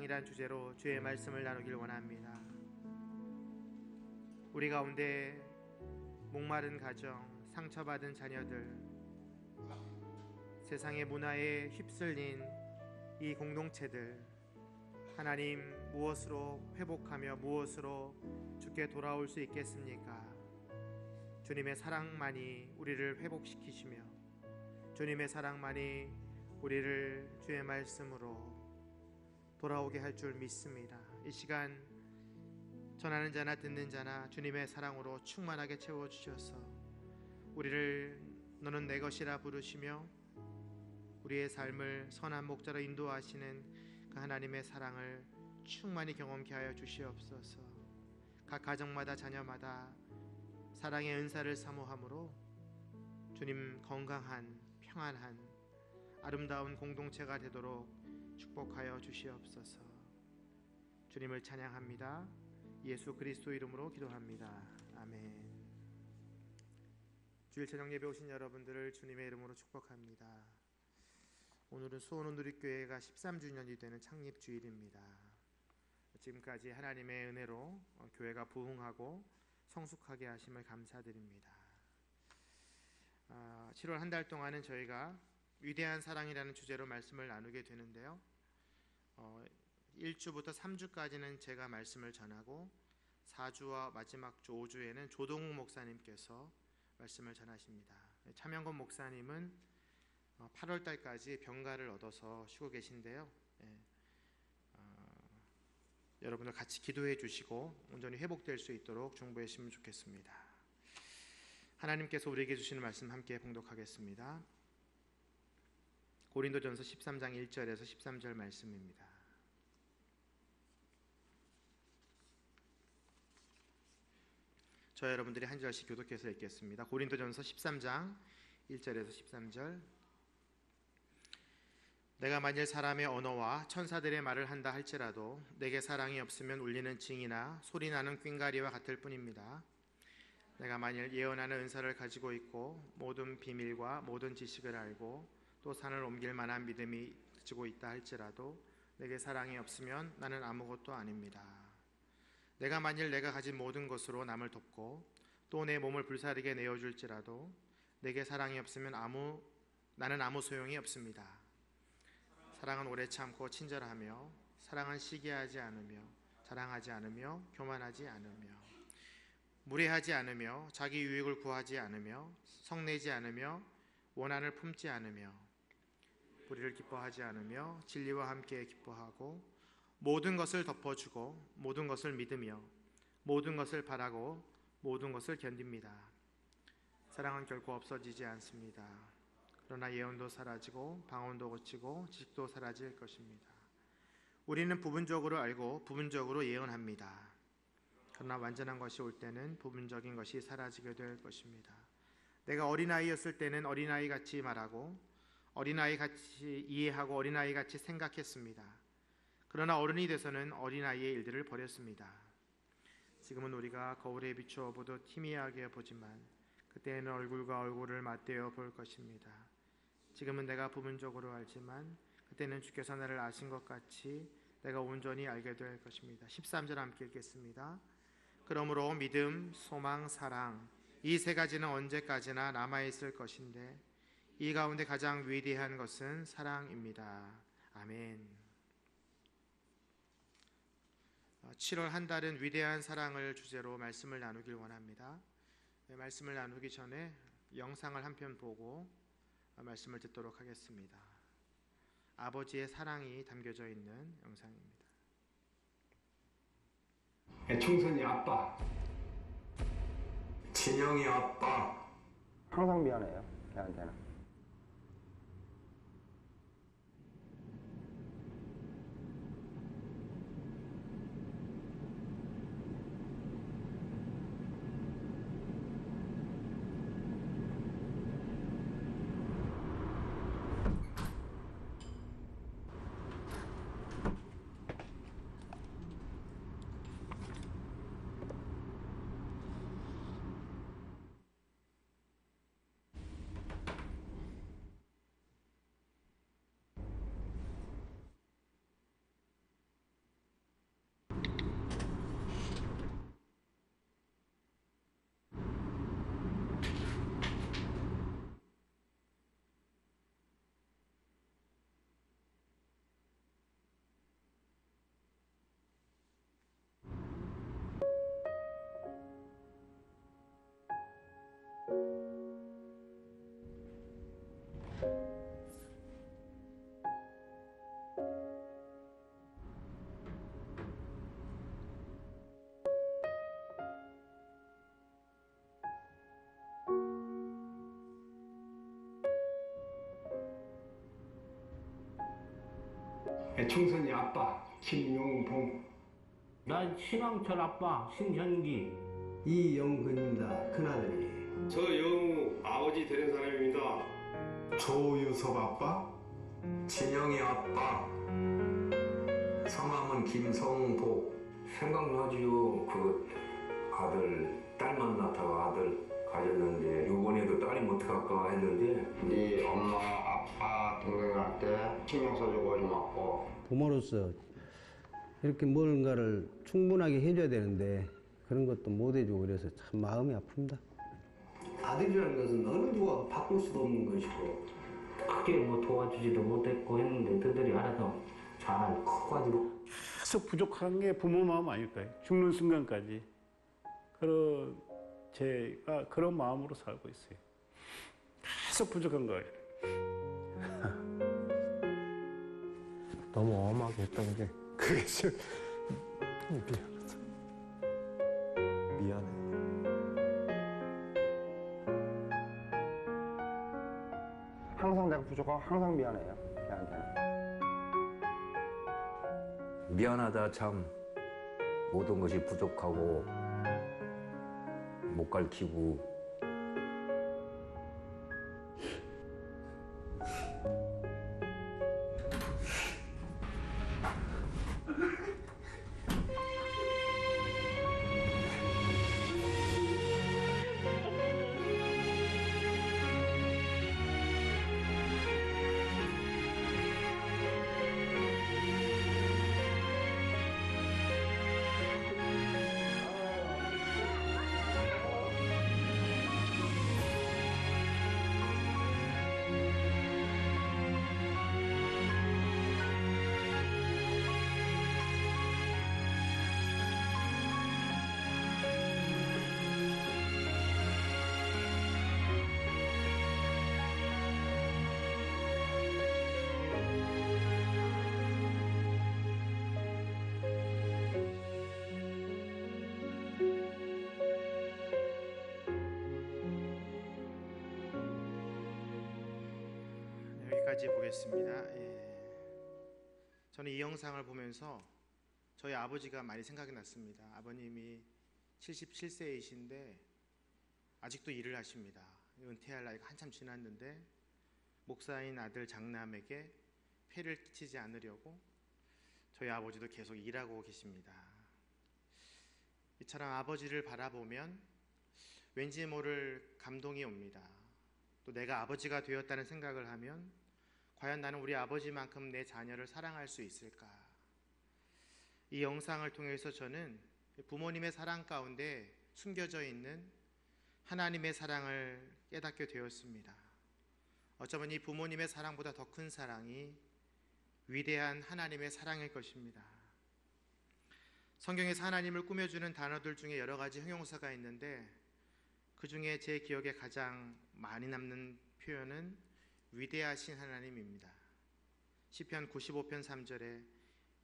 사랑이란 주제로 주의 말씀을 나누길 원합니다. 우리 가운데 목마른 가정, 상처받은 자녀들, 세상의 문화에 휩쓸린 이 공동체들, 하나님, 무엇으로 회복하며 무엇으로 주께 돌아올 수 있겠습니까? 주님의 사랑만이 우리를 회복시키시며 주님의 사랑만이 우리를 주의 말씀으로 돌아오게 할 줄 믿습니다. 이 시간 전하는 자나 듣는 자나 주님의 사랑으로 충만하게 채워주셔서 우리를 너는 내 것이라 부르시며 우리의 삶을 선한 목자로 인도하시는 그 하나님의 사랑을 충만히 경험케 하여 주시옵소서. 각 가정마다 자녀마다 사랑의 은사를 사모함으로 주님 건강한 평안한 아름다운 공동체가 되도록 축복하여 주시옵소서. 주님을 찬양합니다. 예수 그리스도 이름으로 기도합니다. 아멘. 주일 저녁 예배 오신 여러분들을 주님의 이름으로 축복합니다. 오늘은 수원원누리교회가 13주년이 되는 창립주일입니다. 지금까지 하나님의 은혜로 교회가 부흥하고 성숙하게 하심을 감사드립니다. 7월 한 달 동안은 저희가 위대한 사랑이라는 주제로 말씀을 나누게 되는데요, 1주부터 3주까지는 제가 말씀을 전하고 4주와 마지막 주 5주에는 조동욱 목사님께서 말씀을 전하십니다. 차명건 목사님은 8월 달까지 병가를 얻어서 쉬고 계신데요, 여러분들 같이 기도해 주시고 온전히 회복될 수 있도록 중보해 주시면 좋겠습니다. 하나님께서 우리에게 주시는 말씀 함께 봉독하겠습니다. 고린도전서 13장 1절에서 13절 말씀입니다. 저 여러분들이 한 절씩 교독해서 읽겠습니다. 고린도전서 13장 1절에서 13절. 내가 만일 사람의 언어와 천사들의 말을 한다 할지라도 내게 사랑이 없으면 울리는 징이나 소리나는 꽹가리와 같을 뿐입니다. 내가 만일 예언하는 은사를 가지고 있고 모든 비밀과 모든 지식을 알고 또 산을 옮길 만한 믿음이 가지고 있다 할지라도 내게 사랑이 없으면 나는 아무것도 아닙니다. 내가 만일 내가 가진 모든 것으로 남을 돕고 또 내 몸을 불사르게 내어줄지라도 내게 사랑이 없으면 나는 아무 소용이 없습니다. 사랑은 오래 참고 친절하며 사랑은 시기하지 않으며 자랑하지 않으며 교만하지 않으며 무례하지 않으며 자기 유익을 구하지 않으며 성내지 않으며 원한을 품지 않으며 불의를 기뻐하지 않으며 진리와 함께 기뻐하고 모든 것을 덮어주고 모든 것을 믿으며 모든 것을 바라고 모든 것을 견딥니다. 사랑은 결코 없어지지 않습니다. 그러나 예언도 사라지고 방언도 그치고 지식도 사라질 것입니다. 우리는 부분적으로 알고 부분적으로 예언합니다. 그러나 완전한 것이 올 때는 부분적인 것이 사라지게 될 것입니다. 내가 어린아이였을 때는 어린아이같이 말하고 어린아이같이 이해하고 어린아이같이 생각했습니다. 그러나 어른이 돼서는 어린아이의 일들을 버렸습니다. 지금은 우리가 거울에 비추어 보듯 희미하게 보지만 그때는 얼굴과 얼굴을 맞대어 볼 것입니다. 지금은 내가 부분적으로 알지만 그때는 주께서 나를 아신 것 같이 내가 온전히 알게 될 것입니다. 13절 함께 읽겠습니다. 그러므로 믿음, 소망, 사랑 이 세 가지는 언제까지나 남아있을 것인데 이 가운데 가장 위대한 것은 사랑입니다. 아멘. 7월 한 달은 위대한 사랑을 주제로 말씀을 나누길 원합니다. 말씀을 나누기 전에 영상을 한 편 보고 말씀을 듣도록 하겠습니다. 아버지의 사랑이 담겨져 있는 영상입니다. 총선이 아빠, 진영이 아빠. 항상 미안해요, 걔한테는. 총선이 아빠 김용봉. 난 신왕철 아빠 신현기. 이영근입니다. 큰아들이. 저 영우 아버지 되는 사람입니다. 조유섭 아빠, 진영이 아빠. 성함은 김성복. 생각나지요. 그 아들 딸 만났다가 아들 가졌는데 요번에도 딸이 어떡할까 했는데 네 엄마, 아빠, 동생한테 신경 써주고 고맙고. 부모로서 이렇게 뭔가를 충분하게 해줘야 되는데 그런 것도 못 해주고 그래서 참 마음이 아픕니다. 아들이라는 것은 어느 누가 바꿀 수도 없는 것이고 크게 뭐 도와주지도 못했고 했는데 그들이 알아서 잘 커가지고. 계속 부족한 게 부모 마음 아닐까요? 죽는 순간까지. 제가 그런 마음으로 살고 있어요. 계속 부족한 거예요. 너무 엄하게 했던 게 그게 좀 미안하다. 미안해. 항상 내가 부족하고 항상 미안해요. 걔한테는. 미안하다 참. 모든 것이 부족하고 못 가르치고 여기까지 보겠습니다. 저는 이 영상을 보면서 저희 아버지가 많이 생각이 났습니다. 아버님이 77세이신데 아직도 일을 하십니다. 은퇴할 나이가 한참 지났는데 목사인 아들 장남에게 폐를 끼치지 않으려고 저희 아버지도 계속 일하고 계십니다. 이처럼 아버지를 바라보면 왠지 모를 감동이 옵니다. 또 내가 아버지가 되었다는 생각을 하면 과연 나는 우리 아버지만큼 내 자녀를 사랑할 수 있을까? 이 영상을 통해서 저는 부모님의 사랑 가운데 숨겨져 있는 하나님의 사랑을 깨닫게 되었습니다. 어쩌면 이 부모님의 사랑보다 더 큰 사랑이 위대한 하나님의 사랑일 것입니다. 성경에서 하나님을 꾸며주는 단어들 중에 여러 가지 형용사가 있는데 그 중에 제 기억에 가장 많이 남는 표현은 위대하신 하나님입니다. 시편 95편 3절에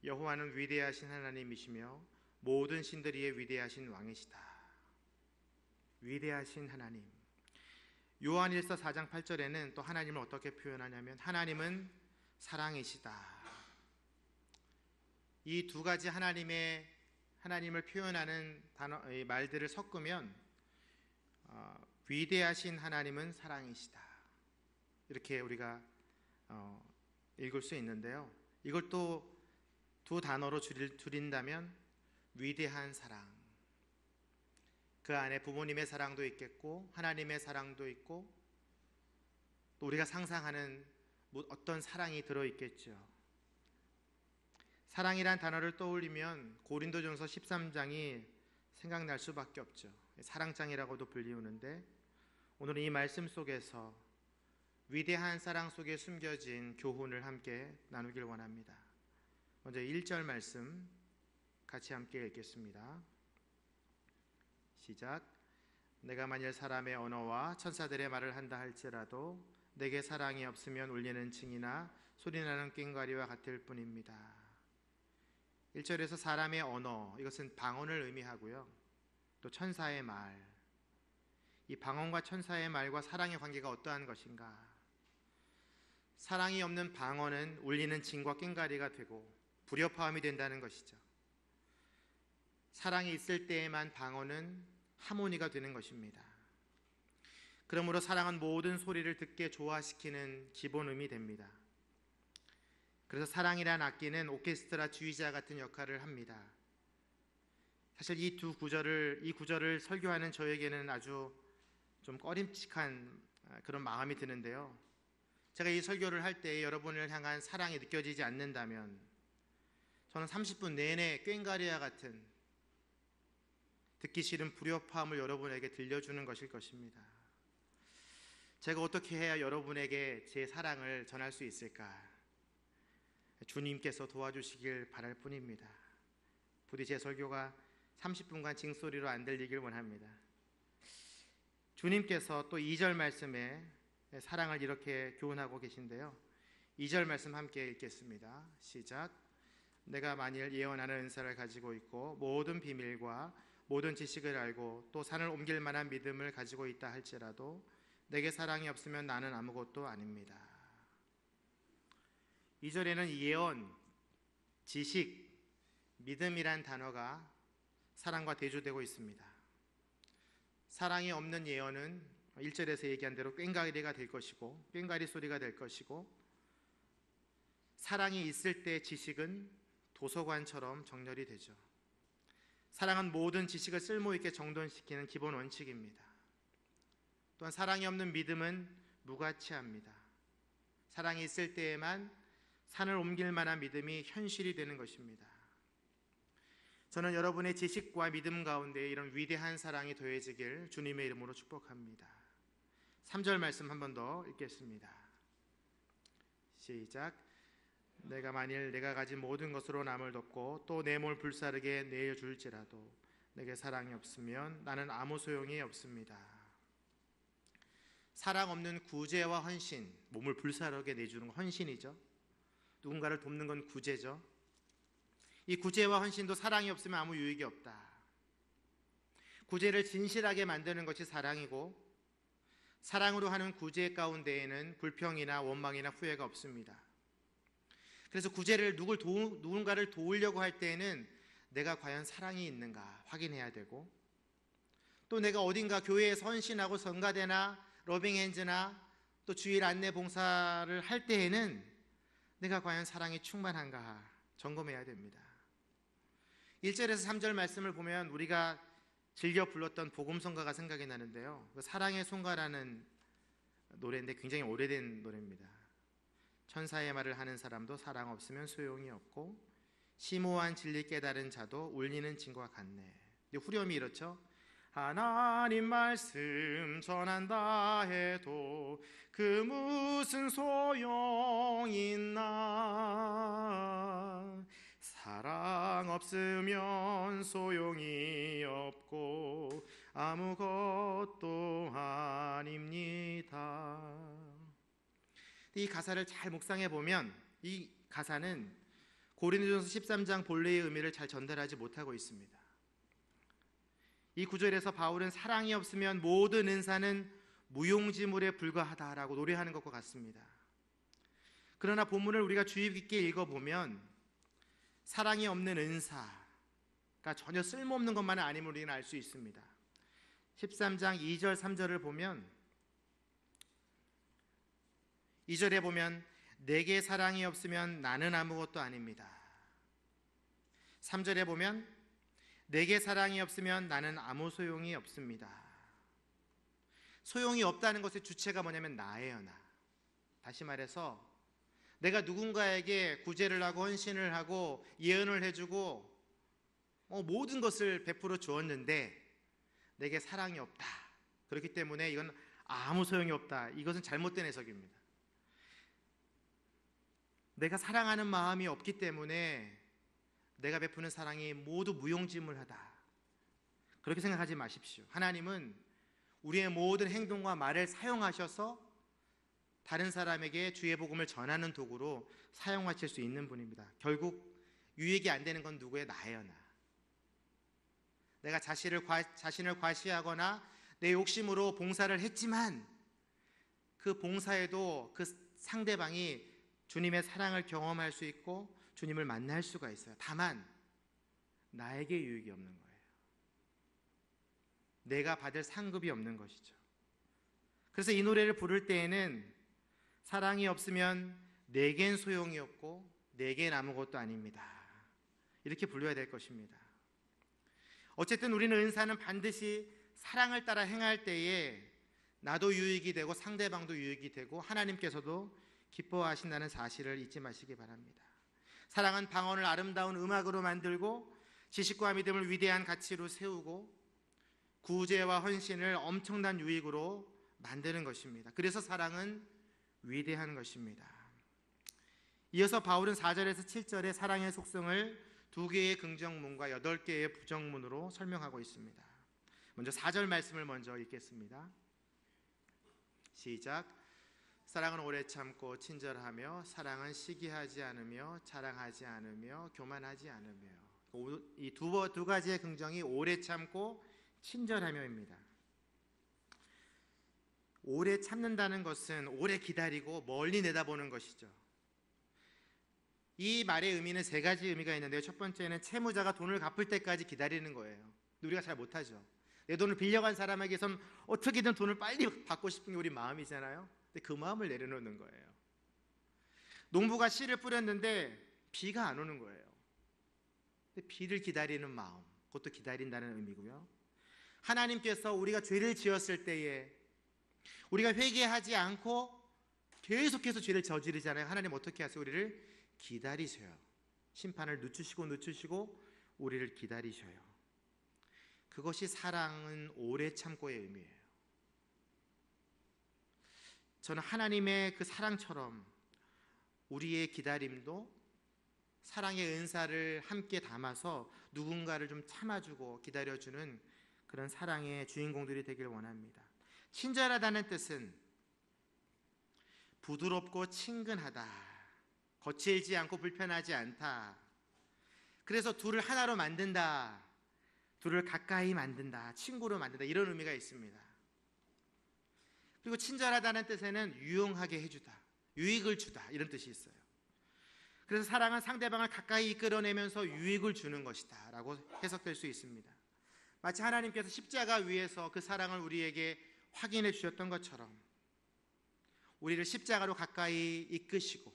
여호와는 위대하신 하나님이시며 모든 신들 위에 위대하신 왕이시다. 위대하신 하나님. 요한일서 4장 8절에는 또 하나님을 어떻게 표현하냐면 하나님은 사랑이시다. 이 두 가지 하나님을 표현하는 말들을 섞으면 위대하신 하나님은 사랑이시다. 이렇게 우리가 읽을 수 있는데요. 이걸 또 두 단어로 줄인다면 위대한 사랑. 그 안에 부모님의 사랑도 있겠고 하나님의 사랑도 있고 또 우리가 상상하는 어떤 사랑이 들어있겠죠. 사랑이란 단어를 떠올리면 고린도전서 13장이 생각날 수밖에 없죠. 사랑장이라고도 불리우는데 오늘은 이 말씀 속에서 위대한 사랑 속에 숨겨진 교훈을 함께 나누길 원합니다. 먼저 1절 말씀 같이 함께 읽겠습니다. 시작. 내가 만일 사람의 언어와 천사들의 말을 한다 할지라도 내게 사랑이 없으면 울리는 징이나 소리나는 꽹과리와 같을 뿐입니다. 1절에서 사람의 언어, 이것은 방언을 의미하고요. 또 천사의 말, 이 방언과 천사의 말과 사랑의 관계가 어떠한 것인가? 사랑이 없는 방언은 울리는 징과 꽹가리가 되고 불협화음이 된다는 것이죠. 사랑이 있을 때에만 방언은 하모니가 되는 것입니다. 그러므로 사랑은 모든 소리를 듣게 조화시키는 기본음이 됩니다. 그래서 사랑이란 악기는 오케스트라 주의자 같은 역할을 합니다. 사실 이 구절을 설교하는 저에게는 아주 좀 꺼림칙한 그런 마음이 드는데요. 제가 이 설교를 할 때 여러분을 향한 사랑이 느껴지지 않는다면 저는 30분 내내 꽹가리와 같은 듣기 싫은 불협화음을 여러분에게 들려주는 것일 것입니다. 제가 어떻게 해야 여러분에게 제 사랑을 전할 수 있을까? 주님께서 도와주시길 바랄 뿐입니다. 부디 제 설교가 30분간 징소리로 안 들리길 원합니다. 주님께서 또 2절 말씀에 사랑을 이렇게 교훈하고 계신데요. 2절 말씀 함께 읽겠습니다. 시작. 내가 만일 예언하는 은사를 가지고 있고 모든 비밀과 모든 지식을 알고 또 산을 옮길 만한 믿음을 가지고 있다 할지라도 내게 사랑이 없으면 나는 아무것도 아닙니다. 2절에는 예언, 지식, 믿음이란 단어가 사랑과 대조되고 있습니다. 사랑이 없는 예언은 1절에서 얘기한 대로 꽹가리가 될 것이고 꽹가리 소리가 될 것이고, 사랑이 있을 때 지식은 도서관처럼 정렬이 되죠. 사랑은 모든 지식을 쓸모있게 정돈시키는 기본 원칙입니다. 또한 사랑이 없는 믿음은 무가치합니다. 사랑이 있을 때에만 산을 옮길 만한 믿음이 현실이 되는 것입니다. 저는 여러분의 지식과 믿음 가운데 이런 위대한 사랑이 더해지길 주님의 이름으로 축복합니다. 3절 말씀 한 번 더 읽겠습니다. 시작. 내가 만일 내가 가진 모든 것으로 남을 돕고 또 내 몸을 불사르게 내어줄지라도 내게 사랑이 없으면 나는 아무 소용이 없습니다. 사랑 없는 구제와 헌신, 몸을 불사르게 내주는 건 헌신이죠. 누군가를 돕는 건 구제죠. 이 구제와 헌신도 사랑이 없으면 아무 유익이 없다. 구제를 진실하게 만드는 것이 사랑이고, 사랑으로 하는 구제 가운데에는 불평이나 원망이나 후회가 없습니다. 그래서 구제를 누군가를 도우려고 할 때에는 내가 과연 사랑이 있는가 확인해야 되고, 또 내가 어딘가 교회에서 헌신하고 성가대나 러빙핸즈나 또 주일 안내 봉사를 할 때에는 내가 과연 사랑이 충만한가 점검해야 됩니다. 1절에서 3절 말씀을 보면 우리가 즐겨 불렀던 복음성가가 생각이 나는데요. 사랑의 송가라는 노래인데 굉장히 오래된 노래입니다. 천사의 말을 하는 사람도 사랑 없으면 소용이 없고 심오한 진리 깨달은 자도 울리는 징과 같네. 근데 후렴이 이렇죠. 하나님 말씀 전한다 해도 그 무슨 소용 있나. 사랑 없으면 소용이 없고 아무것도 아닙니다. 이 가사를 잘 묵상해 보면 이 가사는 고린도전서 13장 본래의 의미를 잘 전달하지 못하고 있습니다. 이 구절에서 바울은 사랑이 없으면 모든 은사는 무용지물에 불과하다라고 노래하는 것과 같습니다. 그러나 본문을 우리가 주의 깊게 읽어보면 사랑이 없는 은사가 전혀 쓸모없는 것만은 아님을 우리는 알 수 있습니다. 13장 2절 3절을 보면 2절에 보면 내게 사랑이 없으면 나는 아무것도 아닙니다. 3절에 보면 내게 사랑이 없으면 나는 아무 소용이 없습니다. 소용이 없다는 것의 주체가 뭐냐면 나예요, 나. 다시 말해서 내가 누군가에게 구제를 하고 헌신을 하고 예언을 해주고 모든 것을 베풀어 주었는데 내게 사랑이 없다. 그렇기 때문에 이건 아무 소용이 없다. 이것은 잘못된 해석입니다. 내가 사랑하는 마음이 없기 때문에 내가 베푸는 사랑이 모두 무용지물하다. 그렇게 생각하지 마십시오. 하나님은 우리의 모든 행동과 말을 사용하셔서 다른 사람에게 주의 복음을 전하는 도구로 사용하실 수 있는 분입니다. 결국 유익이 안 되는 건 누구의? 나예요, 나. 내가 자신을 과시하거나 내 욕심으로 봉사를 했지만 그 봉사에도 그 상대방이 주님의 사랑을 경험할 수 있고 주님을 만날 수가 있어요. 다만 나에게 유익이 없는 거예요. 내가 받을 상급이 없는 것이죠. 그래서 이 노래를 부를 때에는 사랑이 없으면 내겐 소용이 없고 내겐 아무것도 아닙니다. 이렇게 불러야 될 것입니다. 어쨌든 우리는 은사는 반드시 사랑을 따라 행할 때에 나도 유익이 되고 상대방도 유익이 되고 하나님께서도 기뻐하신다는 사실을 잊지 마시기 바랍니다. 사랑은 방언을 아름다운 음악으로 만들고 지식과 믿음을 위대한 가치로 세우고 구제와 헌신을 엄청난 유익으로 만드는 것입니다. 그래서 사랑은 위대한 것입니다. 이어서 바울은 4절에서 7절에 사랑의 속성을 2개의 긍정문과 8개의 부정문으로 설명하고 있습니다. 먼저 4절 말씀을 먼저 읽겠습니다. 시작. 사랑은 오래 참고 친절하며 사랑은 시기하지 않으며 자랑하지 않으며 교만하지 않으며. 이 두 가지의 긍정이 오래 참고 친절하며입니다. 오래 참는다는 것은 오래 기다리고 멀리 내다보는 것이죠. 이 말의 의미는 3가지 의미가 있는데요. 첫 번째는 채무자가 돈을 갚을 때까지 기다리는 거예요. 우리가 잘 못하죠. 내 돈을 빌려간 사람에게선 어떻게든 돈을 빨리 받고 싶은 게 우리 마음이잖아요. 근데 그 마음을 내려놓는 거예요. 농부가 씨를 뿌렸는데 비가 안 오는 거예요. 근데 비를 기다리는 마음, 그것도 기다린다는 의미고요. 하나님께서 우리가 죄를 지었을 때에 우리가 회개하지 않고 계속해서 죄를 저지르잖아요. 하나님 어떻게 하세요? 우리를 기다리셔요. 심판을 늦추시고 우리를 기다리셔요. 그것이 사랑은 오래 참고의 의미예요. 저는 하나님의 그 사랑처럼 우리의 기다림도 사랑의 은사를 함께 담아서 누군가를 좀 참아주고 기다려주는 그런 사랑의 주인공들이 되길 원합니다. 친절하다는 뜻은 부드럽고 친근하다, 거칠지 않고 불편하지 않다. 그래서 둘을 하나로 만든다, 둘을 가까이 만든다, 친구로 만든다, 이런 의미가 있습니다. 그리고 친절하다는 뜻에는 유용하게 해주다, 유익을 주다, 이런 뜻이 있어요. 그래서 사랑은 상대방을 가까이 이끌어내면서 유익을 주는 것이다 라고 해석될 수 있습니다. 마치 하나님께서 십자가 위에서 그 사랑을 우리에게 확인해 주셨던 것처럼 우리를 십자가로 가까이 이끄시고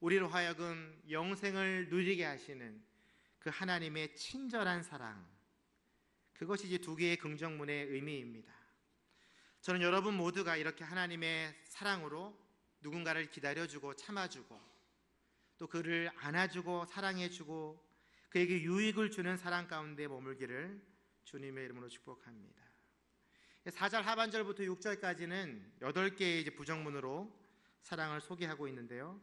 우리로 하여금 영생을 누리게 하시는 그 하나님의 친절한 사랑, 그것이 이제 2개의 긍정문의 의미입니다. 저는 여러분 모두가 이렇게 하나님의 사랑으로 누군가를 기다려주고 참아주고 또 그를 안아주고 사랑해주고 그에게 유익을 주는 사랑 가운데 머물기를 주님의 이름으로 축복합니다. 4절 하반절부터 6절까지는 8개의 이제 부정문으로 사랑을 소개하고 있는데요.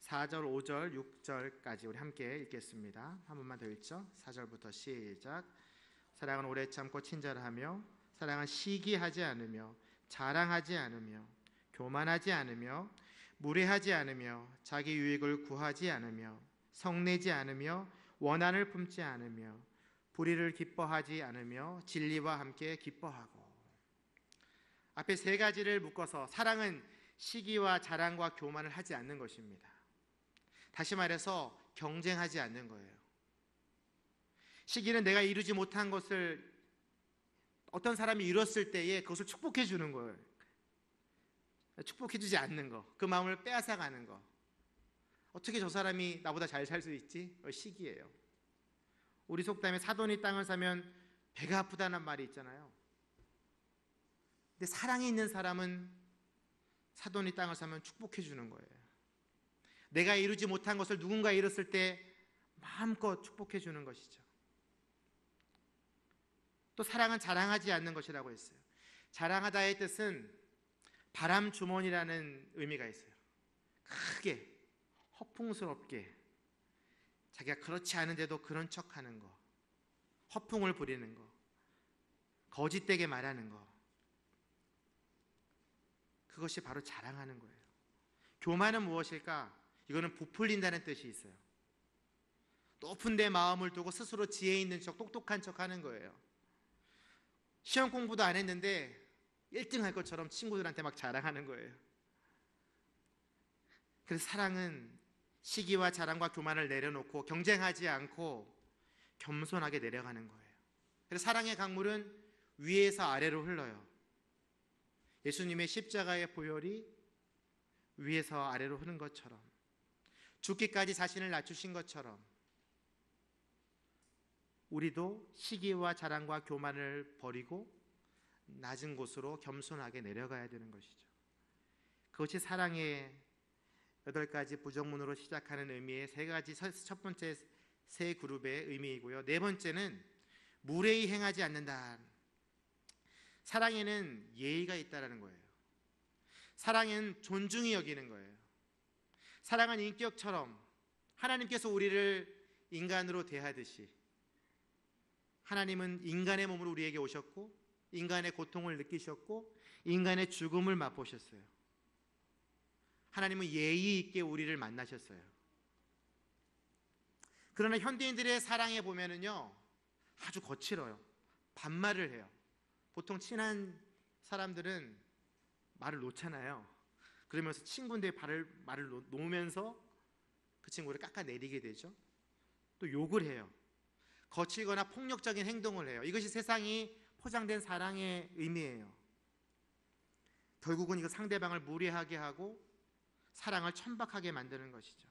4절, 5절, 6절까지 우리 함께 읽겠습니다. 한 번만 더 읽죠. 4절부터 시작. 사랑은 오래 참고 친절하며 사랑은 시기하지 않으며 자랑하지 않으며 교만하지 않으며 무례하지 않으며 자기 유익을 구하지 않으며 성내지 않으며 원한을 품지 않으며 불의를 기뻐하지 않으며 진리와 함께 기뻐하고. 앞에 3가지를 묶어서 사랑은 시기와 자랑과 교만을 하지 않는 것입니다. 다시 말해서 경쟁하지 않는 거예요. 시기는 내가 이루지 못한 것을 어떤 사람이 이뤘을 때에 그것을 축복해 주는 거예요. 축복해 주지 않는 거, 그 마음을 빼앗아 가는 거. 어떻게 저 사람이 나보다 잘 살 수 있지? 시기예요. 우리 속담에 사돈이 땅을 사면 배가 아프다는 말이 있잖아요. 근데 사랑이 있는 사람은 사돈이 땅을 사면 축복해 주는 거예요. 내가 이루지 못한 것을 누군가 이뤘을 때 마음껏 축복해 주는 것이죠. 또 사랑은 자랑하지 않는 것이라고 했어요. 자랑하다의 뜻은 바람 주머니라는 의미가 있어요. 크게 허풍스럽게 자기가 그렇지 않은데도 그런 척하는 거, 허풍을 부리는 거, 거짓되게 말하는 거, 그것이 바로 자랑하는 거예요. 교만은 무엇일까? 이거는 부풀린다는 뜻이 있어요. 높은 데 마음을 두고 스스로 지혜 있는 척, 똑똑한 척 하는 거예요. 시험 공부도 안 했는데 1등 할 것처럼 친구들한테 막 자랑하는 거예요. 그래서 사랑은 시기와 자랑과 교만을 내려놓고 경쟁하지 않고 겸손하게 내려가는 거예요. 그래서 사랑의 강물은 위에서 아래로 흘러요. 예수님의 십자가의 보혈이 위에서 아래로 흐른 것처럼, 죽기까지 자신을 낮추신 것처럼 우리도 시기와 자랑과 교만을 버리고 낮은 곳으로 겸손하게 내려가야 되는 것이죠. 그것이 사랑의 8가지 부정문으로 시작하는 의미의 3가지, 첫 번째 세 그룹의 의미이고요. 네 번째는 무례히 행하지 않는다. 사랑에는 예의가 있다는 거예요. 사랑은 존중히 여기는 거예요. 사랑은 인격처럼 하나님께서 우리를 인간으로 대하듯이, 하나님은 인간의 몸으로 우리에게 오셨고 인간의 고통을 느끼셨고 인간의 죽음을 맛보셨어요. 하나님은 예의 있게 우리를 만나셨어요. 그러나 현대인들의 사랑에 보면은요, 아주 거칠어요. 반말을 해요. 보통 친한 사람들은 말을 놓잖아요. 그러면서 친구인데 말을 놓으면서 그 친구를 깎아내리게 되죠. 또 욕을 해요. 거칠거나 폭력적인 행동을 해요. 이것이 세상이 포장된 사랑의 의미예요. 결국은 이거 상대방을 무례하게 하고 사랑을 천박하게 만드는 것이죠.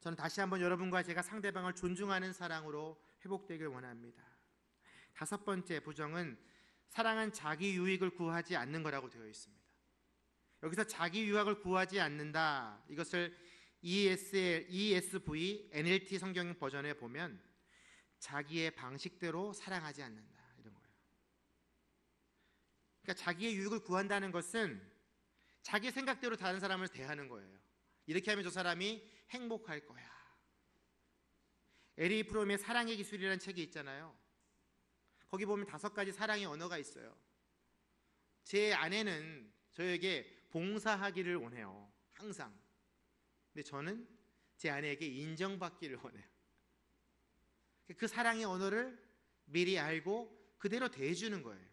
저는 다시 한번 여러분과 제가 상대방을 존중하는 사랑으로 회복되길 원합니다. 5번째 부정은 사랑은 자기 유익을 구하지 않는 거라고 되어 있습니다. 여기서 자기 유익을 구하지 않는다, 이것을 ESV NLT 성경 버전에 보면 자기의 방식대로 사랑하지 않는다, 이런 거예요. 그러니까 자기의 유익을 구한다는 것은 자기 생각대로 다른 사람을 대하는 거예요. 이렇게 하면 저 사람이 행복할 거야. 에리 프롬의 사랑의 기술이라는 책이 있잖아요. 거기 보면 5가지 사랑의 언어가 있어요. 제 아내는 저에게 봉사하기를 원해요, 항상. 근데 저는 제 아내에게 인정받기를 원해요. 그 사랑의 언어를 미리 알고 그대로 대해주는 거예요.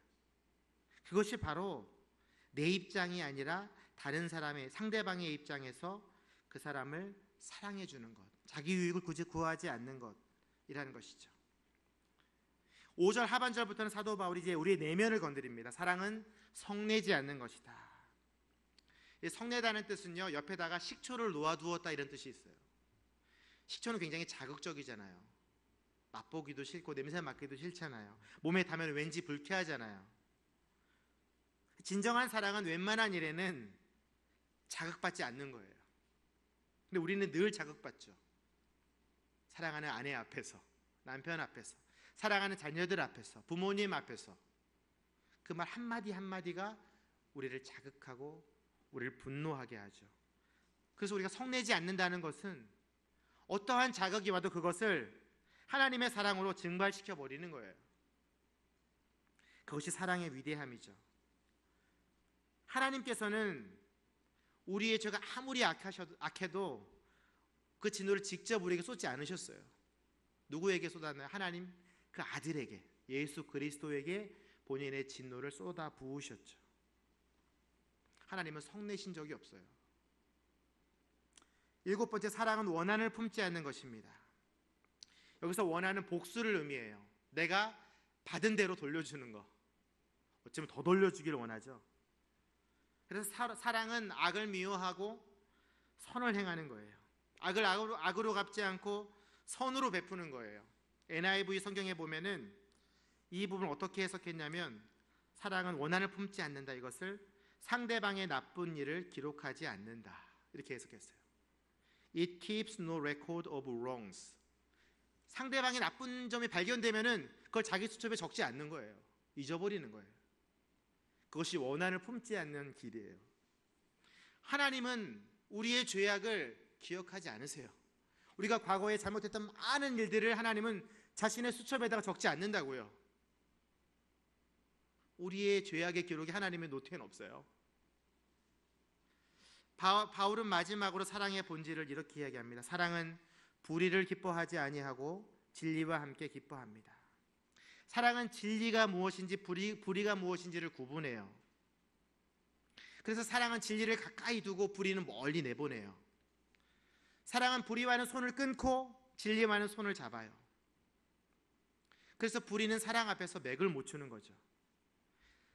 그것이 바로 내 입장이 아니라 다른 사람의, 상대방의 입장에서 그 사람을 사랑해 주는 것, 자기 유익을 굳이 구하지 않는 것이라는 것이죠. 5절 하반절부터는 사도 바울이 이제 우리의 내면을 건드립니다. 사랑은 성내지 않는 것이다. 성내다는 뜻은요, 옆에다가 식초를 놓아두었다, 이런 뜻이 있어요. 식초는 굉장히 자극적이잖아요. 맛보기도 싫고 냄새 맡기도 싫잖아요. 몸에 닿으면 왠지 불쾌하잖아요. 진정한 사랑은 웬만한 일에는 자극받지 않는 거예요. 근데 우리는 늘 자극받죠. 사랑하는 아내 앞에서, 남편 앞에서, 사랑하는 자녀들 앞에서, 부모님 앞에서 그 말 한마디 한마디가 우리를 자극하고 우리를 분노하게 하죠. 그래서 우리가 성내지 않는다는 것은 어떠한 자극이 와도 그것을 하나님의 사랑으로 증발시켜 버리는 거예요. 그것이 사랑의 위대함이죠. 하나님께서는 우리의 죄가 아무리 악해도 그 진노를 직접 우리에게 쏟지 않으셨어요. 누구에게 쏟았나요? 하나님 그 아들에게, 예수 그리스도에게 본인의 진노를 쏟아 부으셨죠. 하나님은 성내신 적이 없어요. 7번째, 사랑은 원한을 품지 않는 것입니다. 여기서 원한은 복수를 의미해요. 내가 받은 대로 돌려주는 거, 어쩌면 더 돌려주기를 원하죠. 그래서 사랑은 악을 미워하고 선을 행하는 거예요. 악을 악으로 갚지 않고 선으로 베푸는 거예요. NIV 성경에 보면은 이 부분을 어떻게 해석했냐면, 사랑은 원한을 품지 않는다, 이것을 상대방의 나쁜 일을 기록하지 않는다, 이렇게 해석했어요. It keeps no record of wrongs. 상대방의 나쁜 점이 발견되면은 그걸 자기 수첩에 적지 않는 거예요. 잊어버리는 거예요. 그것이 원한을 품지 않는 길이에요. 하나님은 우리의 죄악을 기억하지 않으세요. 우리가 과거에 잘못했던 많은 일들을 하나님은 자신의 수첩에다가 적지 않는다고요. 우리의 죄악의 기록이 하나님의 노트에는 없어요. 바울은 마지막으로 사랑의 본질을 이렇게 이야기합니다. 사랑은 불의를 기뻐하지 아니하고 진리와 함께 기뻐합니다. 사랑은 진리가 무엇인지 불의가 무엇인지를 구분해요. 그래서 사랑은 진리를 가까이 두고 불의는 멀리 내보내요. 사랑은 불의와는 손을 끊고 진리와는 손을 잡아요. 그래서 불의는 사랑 앞에서 맥을 못 추는 거죠.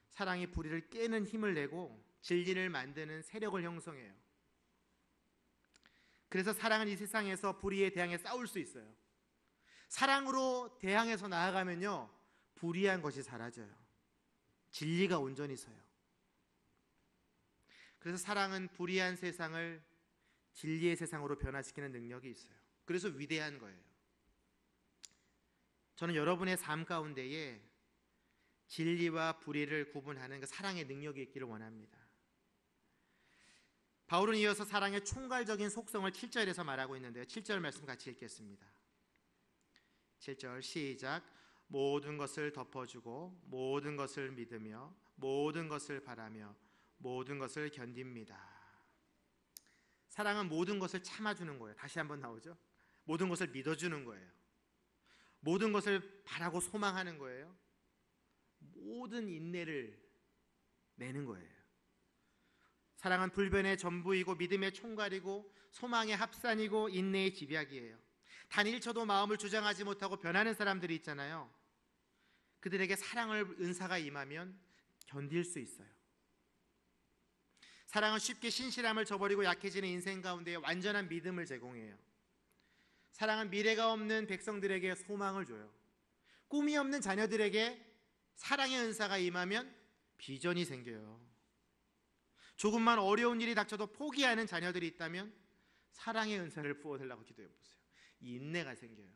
사랑이 불의를 깨는 힘을 내고 진리를 만드는 세력을 형성해요. 그래서 사랑은 이 세상에서 불의에 대항해 싸울 수 있어요. 사랑으로 대항해서 나아가면요, 불의한 것이 사라져요. 진리가 온전히 서요. 그래서 사랑은 불의한 세상을 진리의 세상으로 변화시키는 능력이 있어요. 그래서 위대한 거예요. 저는 여러분의 삶 가운데에 진리와 불의를 구분하는 그 사랑의 능력이 있기를 원합니다. 바울은 이어서 사랑의 총괄적인 속성을 7절에서 말하고 있는데요. 7절 말씀 같이 읽겠습니다. 7절 시작. 모든 것을 덮어주고 모든 것을 믿으며 모든 것을 바라며 모든 것을 견딥니다. 사랑은 모든 것을 참아주는 거예요. 다시 한번 나오죠. 모든 것을 믿어주는 거예요. 모든 것을 바라고 소망하는 거예요. 모든 인내를 내는 거예요. 사랑은 불변의 전부이고 믿음의 총괄이고 소망의 합산이고 인내의 집약이에요. 단 1초도 마음을 주장하지 못하고 변하는 사람들이 있잖아요. 그들에게 사랑을 은사가 임하면 견딜 수 있어요. 사랑은 쉽게 신실함을 저버리고 약해지는 인생 가운데 완전한 믿음을 제공해요. 사랑은 미래가 없는 백성들에게 소망을 줘요. 꿈이 없는 자녀들에게 사랑의 은사가 임하면 비전이 생겨요. 조금만 어려운 일이 닥쳐도 포기하는 자녀들이 있다면 사랑의 은사를 부어달라고 기도해 보세요. 인내가 생겨요.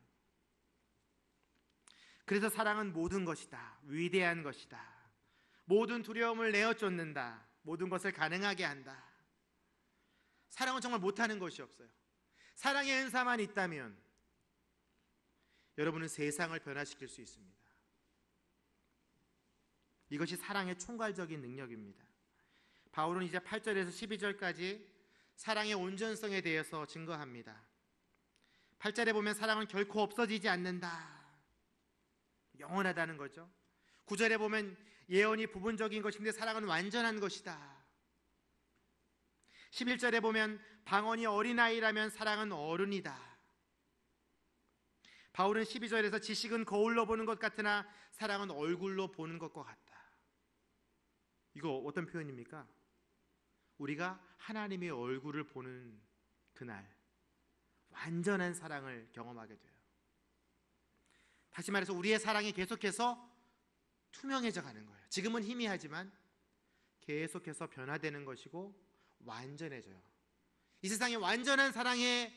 그래서 사랑은 모든 것이다. 위대한 것이다. 모든 두려움을 내어 쫓는다. 모든 것을 가능하게 한다. 사랑은 정말 못하는 것이 없어요. 사랑의 은사만 있다면 여러분은 세상을 변화시킬 수 있습니다. 이것이 사랑의 총괄적인 능력입니다. 바울은 이제 8절에서 12절까지 사랑의 온전성에 대해서 증거합니다. 8절에 보면 사랑은 결코 없어지지 않는다. 영원하다는 거죠. 9절에 보면 예언이 부분적인 것인데 사랑은 완전한 것이다. 11절에 보면 방언이 어린아이라면 사랑은 어른이다. 바울은 12절에서 지식은 거울로 보는 것 같으나 사랑은 얼굴로 보는 것과 같다. 이거 어떤 표현입니까? 우리가 하나님의 얼굴을 보는 그날 완전한 사랑을 경험하게 돼요. 다시 말해서 우리의 사랑이 계속해서 투명해져 가는 거예요. 지금은 희미하지만 계속해서 변화되는 것이고 완전해져요. 이 세상에 완전한 사랑의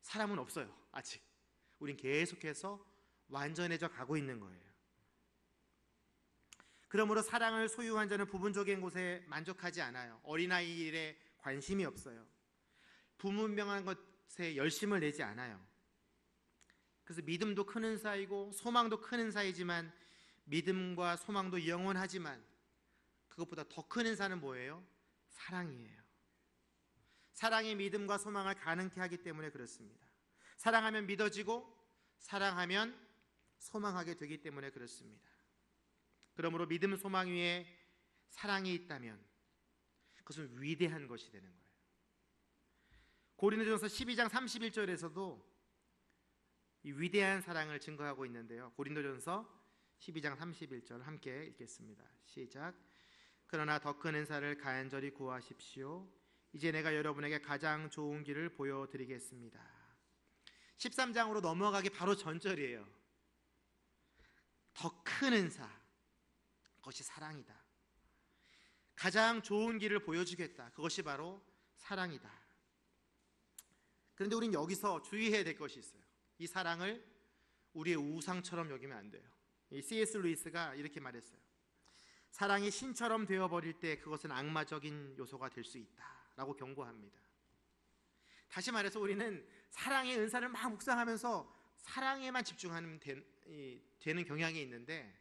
사람은 없어요. 아직 우린 계속해서 완전해져 가고 있는 거예요. 그러므로 사랑을 소유한 자는 부분적인 곳에 만족하지 않아요. 어린아이 일에 관심이 없어요. 불분명한 것에 열심을 내지 않아요. 그래서 믿음도 큰 은사이고 소망도 큰 은사이지만 믿음과 소망도 영원하지만 그것보다 더 큰 은사는 뭐예요? 사랑이에요. 사랑이 믿음과 소망을 가능케 하기 때문에 그렇습니다. 사랑하면 믿어지고 사랑하면 소망하게 되기 때문에 그렇습니다. 그러므로 믿음, 소망 위에 사랑이 있다면 그것은 위대한 것이 되는 거예요. 고린도전서 12장 31절에서도 이 위대한 사랑을 증거하고 있는데요. 고린도전서 12장 31절 함께 읽겠습니다. 시작. 그러나 더 큰 은사를 간절히 구하십시오. 이제 내가 여러분에게 가장 좋은 길을 보여드리겠습니다. 13장으로 넘어가기 바로 전절이에요. 더 큰 은사, 그것이 사랑이다. 가장 좋은 길을 보여주겠다. 그것이 바로 사랑이다. 그런데 우리는 여기서 주의해야 될 것이 있어요. 이 사랑을 우리의 우상처럼 여기면 안 돼요. 이 C.S. 루이스가 이렇게 말했어요. 사랑이 신처럼 되어버릴 때 그것은 악마적인 요소가 될 수 있다 라고 경고합니다. 다시 말해서 우리는 사랑의 은사를 막 묵상하면서 사랑에만 집중하면 되는 경향이 있는데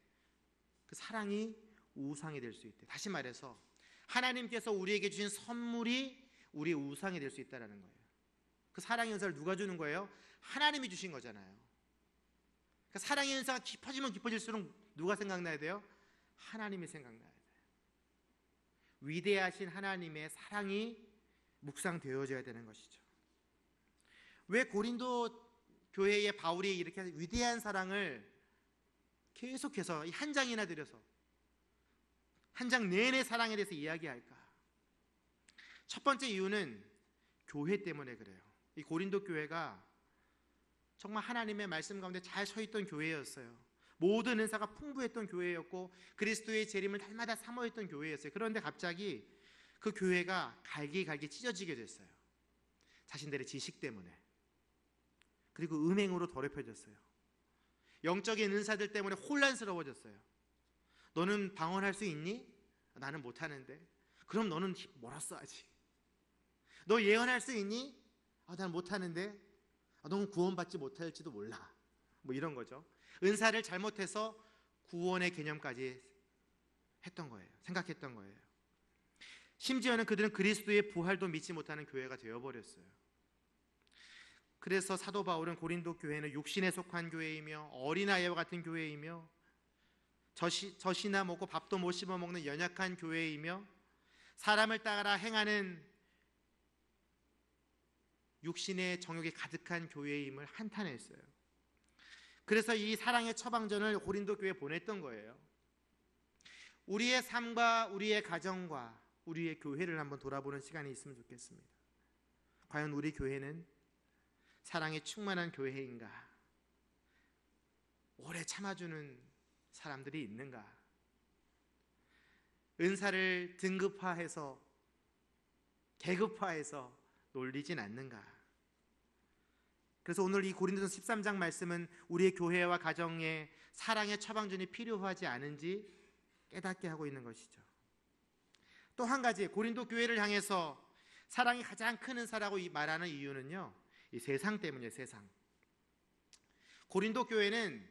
그 사랑이 우상이 될 수 있대. 다시 말해서 하나님께서 우리에게 주신 선물이 우리의 우상이 될 수 있다는 거예요. 그 사랑의 은사를 누가 주는 거예요? 하나님이 주신 거잖아요. 그러니까 사랑의 은사가 깊어지면 깊어질수록 누가 생각나야 돼요? 하나님이 생각나야 돼요. 위대하신 하나님의 사랑이 묵상되어져야 되는 것이죠. 왜 고린도 교회의 바울이 이렇게 위대한 사랑을 계속해서 한 장이나 들여서 한 장 내내 사랑에 대해서 이야기할까? 첫 번째 이유는 교회 때문에 그래요. 이 고린도 교회가 정말 하나님의 말씀 가운데 잘 서 있던 교회였어요. 모든 은사가 풍부했던 교회였고 그리스도의 재림을 날마다 사모했던 교회였어요. 그런데 갑자기 그 교회가 갈기갈기 찢어지게 됐어요. 자신들의 지식 때문에. 그리고 음행으로 더럽혀졌어요. 영적인 은사들 때문에 혼란스러워졌어요. 너는 방언할 수 있니? 나는 못하는데. 그럼 너는 뭐라 써야지. 너 예언할 수 있니? 난 못하는데. 너는 구원받지 못할지도 몰라. 뭐 이런 거죠. 은사를 잘못해서 구원의 개념까지 했던 거예요. 생각했던 거예요. 심지어는 그들은 그리스도의 부활도 믿지 못하는 교회가 되어버렸어요. 그래서 사도 바울은 고린도 교회는 육신에 속한 교회이며 어린아이와 같은 교회이며 젖이나 먹고 밥도 못 씹어 먹는 연약한 교회이며 사람을 따라 행하는 육신의 정욕이 가득한 교회임을 한탄했어요. 그래서 이 사랑의 처방전을 고린도 교회에 보냈던 거예요. 우리의 삶과 우리의 가정과 우리의 교회를 한번 돌아보는 시간이 있으면 좋겠습니다. 과연 우리 교회는 사랑이 충만한 교회인가? 오래 참아주는 사람들이 있는가? 은사를 등급화해서 계급화해서 놀리진 않는가? 그래서 오늘 이 고린도전서 13장 말씀은 우리의 교회와 가정에 사랑의 처방전이 필요하지 않은지 깨닫게 하고 있는 것이죠. 또 한 가지, 고린도 교회를 향해서 사랑이 가장 큰 은사라고 말하는 이유는요, 이 세상 때문이에요. 세상. 고린도 교회는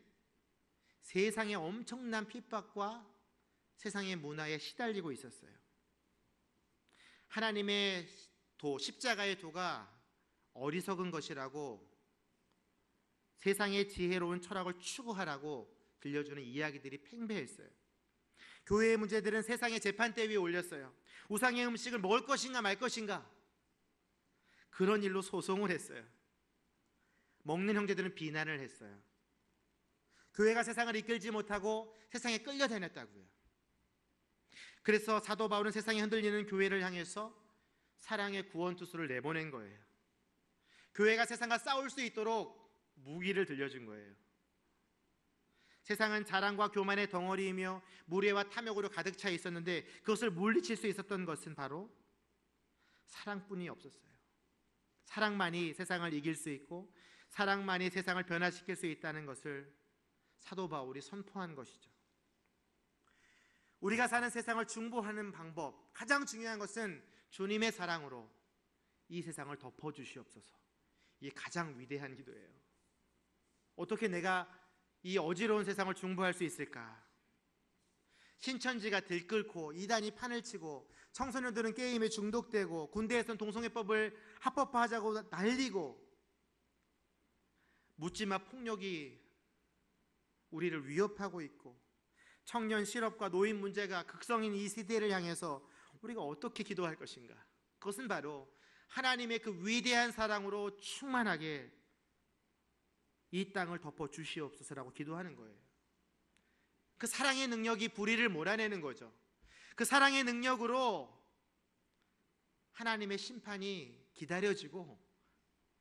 세상의 엄청난 핍박과 세상의 문화에 시달리고 있었어요. 하나님의 십자가의 도가 어리석은 것이라고 세상의 지혜로운 철학을 추구하라고 들려주는 이야기들이 팽배했어요. 교회의 문제들은 세상의 재판대 위에 올렸어요. 우상의 음식을 먹을 것인가 말 것인가, 그런 일로 소송을 했어요. 먹는 형제들은 비난을 했어요. 교회가 세상을 이끌지 못하고 세상에 끌려다녔다고요. 그래서 사도 바울은 세상에 흔들리는 교회를 향해서 사랑의 구원투수를 내보낸 거예요. 교회가 세상과 싸울 수 있도록 무기를 들려준 거예요. 세상은 자랑과 교만의 덩어리이며 무례와 탐욕으로 가득 차 있었는데 그것을 물리칠 수 있었던 것은 바로 사랑뿐이 없었어요. 사랑만이 세상을 이길 수 있고 사랑만이 세상을 변화시킬 수 있다는 것을 사도 바울이 선포한 것이죠. 우리가 사는 세상을 중보하는 방법, 가장 중요한 것은 주님의 사랑으로 이 세상을 덮어주시옵소서. 이게 가장 위대한 기도예요. 어떻게 내가 이 어지러운 세상을 중보할 수 있을까? 신천지가 들끓고 이단이 판을 치고 청소년들은 게임에 중독되고 군대에서는 동성애법을 합법화하자고 난리고 묻지마 폭력이 우리를 위협하고 있고 청년 실업과 노인 문제가 극성인 이 시대를 향해서 우리가 어떻게 기도할 것인가? 그것은 바로 하나님의 그 위대한 사랑으로 충만하게 이 땅을 덮어 주시옵소서라고 기도하는 거예요. 그 사랑의 능력이 불의를 몰아내는 거죠. 그 사랑의 능력으로 하나님의 심판이 기다려지고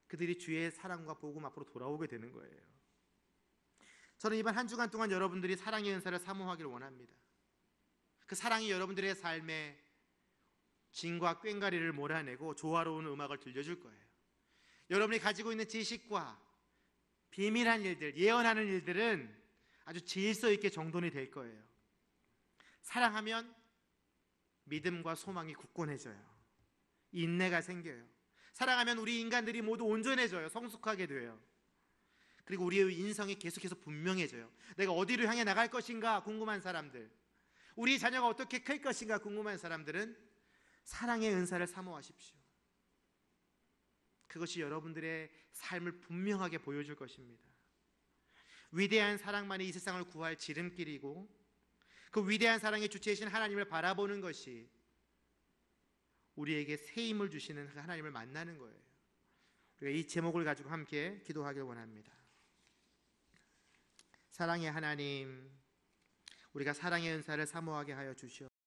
그들이 주의 사랑과 복음 앞으로 돌아오게 되는 거예요. 저는 이번 한 주간 동안 여러분들이 사랑의 은사를 사모하기를 원합니다. 그 사랑이 여러분들의 삶에 진과 꽹과리를 몰아내고 조화로운 음악을 들려줄 거예요. 여러분이 가지고 있는 지식과 비밀한 일들, 예언하는 일들은 아주 질서 있게 정돈이 될 거예요. 사랑하면 믿음과 소망이 굳건해져요. 인내가 생겨요. 사랑하면 우리 인간들이 모두 온전해져요. 성숙하게 돼요. 그리고 우리의 인성이 계속해서 분명해져요. 내가 어디로 향해 나갈 것인가 궁금한 사람들, 우리 자녀가 어떻게 클 것인가 궁금한 사람들은 사랑의 은사를 사모하십시오. 그것이 여러분들의 삶을 분명하게 보여줄 것입니다. 위대한 사랑만이 이 세상을 구할 지름길이고 그 위대한 사랑의 주체이신 하나님을 바라보는 것이 우리에게 새 힘을 주시는 그 하나님을 만나는 거예요. 우리가 이 제목을 가지고 함께 기도하길 원합니다. 사랑의 하나님, 우리가 사랑의 은사를 사모하게 하여 주시옵소서.